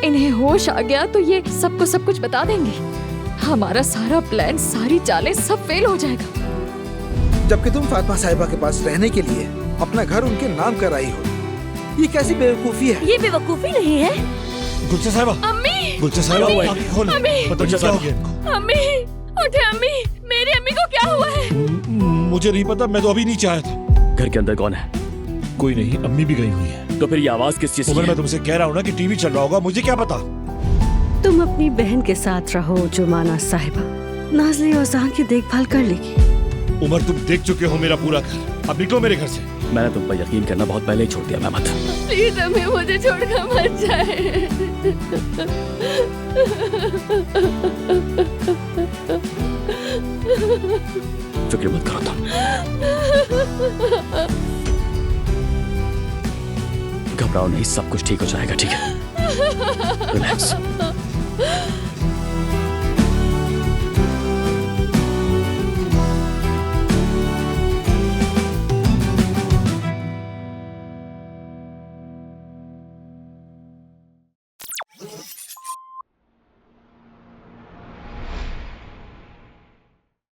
इन्हें होश आ गया तो ये सबको सब कुछ बता देंगी। हमारा सारा प्लान, सारी चालें सब फेल हो जाएगा। जबकि तुम फातिमा साहिबा के पास रहने के लिए अपना घर उनके नाम कराई हो। ये कैसी बेवकूफी है? ये बेवकूफी नहीं है। गुलशन साहिबा, अम्मी, गुलशन साहिबा, आंखें खोलो। अम्मी, बताइए क्या हो गया इनको? अम्मी, उठे अम्मी, मेरी अम्मी को क्या हुआ है? मुझे नहीं पता, मैं तो अभी नीचे आया था। घर के अंदर कौन है? कोई नहीं, अम्मी भी गई हुई है। तो फिर ये आवाज किस चीज की उमर, है? मैं तुमसे कह रहा हूँ ना कि टीवी चल रहा होगा, मुझे क्या पता। तुम अपनी बहन के साथ रहो जुमाना साहिबा, नाज़ली और जहां की देखभाल कर लेगी। उमर, तुम देख चुके हो मेरा पूरा घर, अब निकलो मेरे घर से। मैंने तुम पर यकीन करना बहुत पहले ही छोड़ दिया मेहमद। प्लीज अम्मी, मुझे छोड़कर मत जाए। फिक्र मत करो तुम, घबराओ नहीं, सब कुछ ठीक हो जाएगा, ठीक है? रिलैक्स।